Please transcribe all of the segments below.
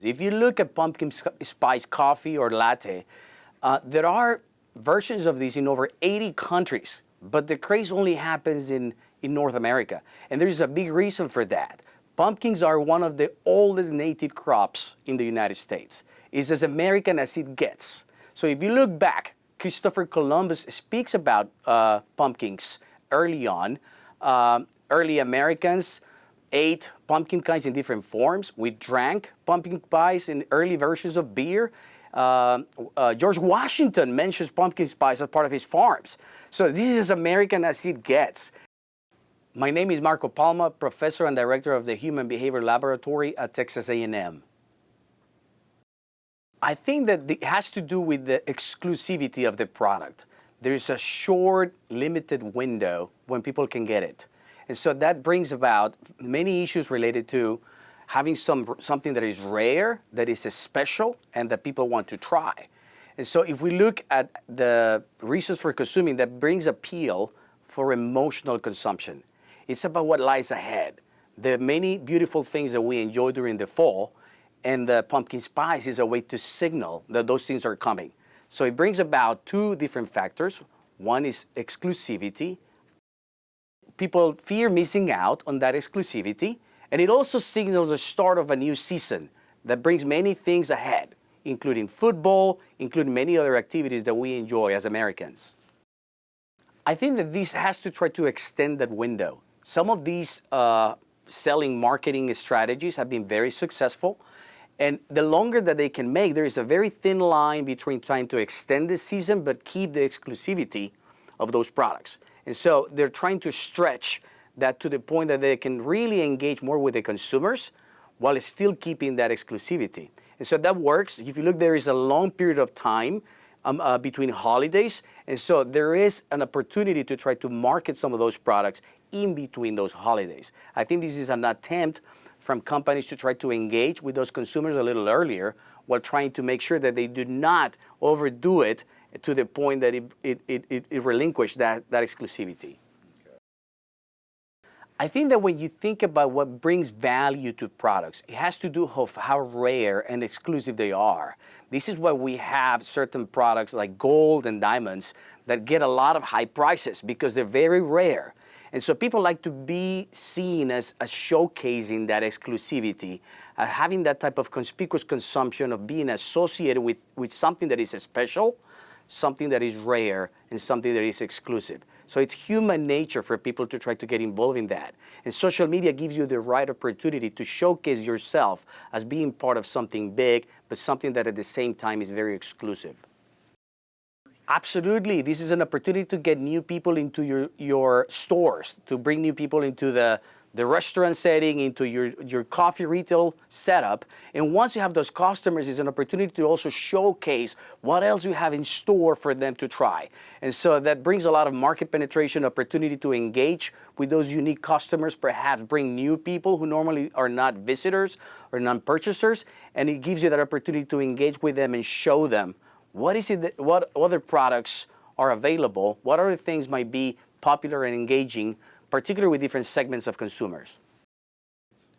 If you look at pumpkin spice coffee or latte, there are versions of these in over 80 countries, but the craze only happens in North America. And there's a big reason for that. Pumpkins are one of the oldest native crops in the United States. It's as American as it gets. So if you look back, Christopher Columbus speaks about pumpkins early on. Early Americans ate pumpkin pies in different forms. We drank pumpkin pies in early versions of beer. George Washington mentions pumpkin spice as part of his farms. So this is as American as it gets. My name is Marco Palma, professor and director of the Human Behavior Laboratory at Texas A&M. I think that it has to do with the exclusivity of the product. There's a short, limited window when people can get it. And so that brings about many issues related to having something that is rare, that is special, and that people want to try. And so if we look at the reasons for consuming, that brings appeal for emotional consumption. It's about what lies ahead. There are many beautiful things that we enjoy during the fall, and the pumpkin spice is a way to signal that those things are coming. So it brings about two different factors. One is exclusivity. People fear missing out on that exclusivity, and it also signals the start of a new season that brings many things ahead, including football, including many other activities that we enjoy as Americans. I think that this has to try to extend that window. Some of these selling marketing strategies have been very successful, and the longer that they can make, there is a very thin line between trying to extend the season but keep the exclusivity of those products. And so they're trying to stretch that to the point that they can really engage more with the consumers while still keeping that exclusivity. And so that works. If you look, there is a long period of time between holidays. And so there is an opportunity to try to market some of those products in between those holidays. I think this is an attempt from companies to try to engage with those consumers a little earlier while trying to make sure that they do not overdo it to the point that it relinquishes that exclusivity. I think that when you think about what brings value to products, it has to do with how rare and exclusive they are. This is why we have certain products like gold and diamonds that get a lot of high prices because they're very rare. And so people like to be seen as showcasing that exclusivity, having that type of conspicuous consumption of being associated with something that is special, something that is rare, and something that is exclusive. So it's human nature for people to try to get involved in that. And social media gives you the right opportunity to showcase yourself as being part of something big, but something that at the same time is very exclusive. Absolutely. This is an opportunity to get new people into your stores, to bring new people into the restaurant setting, into your coffee retail setup. And once you have those customers, it's an opportunity to also showcase what else you have in store for them to try. And so that brings a lot of market penetration, opportunity to engage with those unique customers, perhaps bring new people who normally are not visitors or non-purchasers. And it gives you that opportunity to engage with them and show them what other products are available, what other things might be popular and engaging, particularly with different segments of consumers.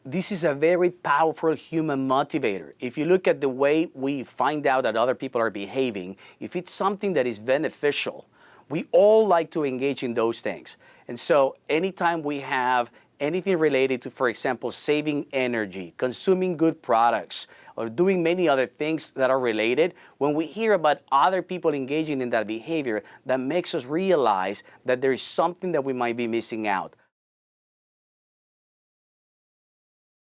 This is a very powerful human motivator. If you look at the way we find out that other people are behaving, if it's something that is beneficial, we all like to engage in those things. And so anytime we have anything related to, for example, saving energy, consuming good products, or doing many other things that are related, when we hear about other people engaging in that behavior, that makes us realize that there is something that we might be missing out.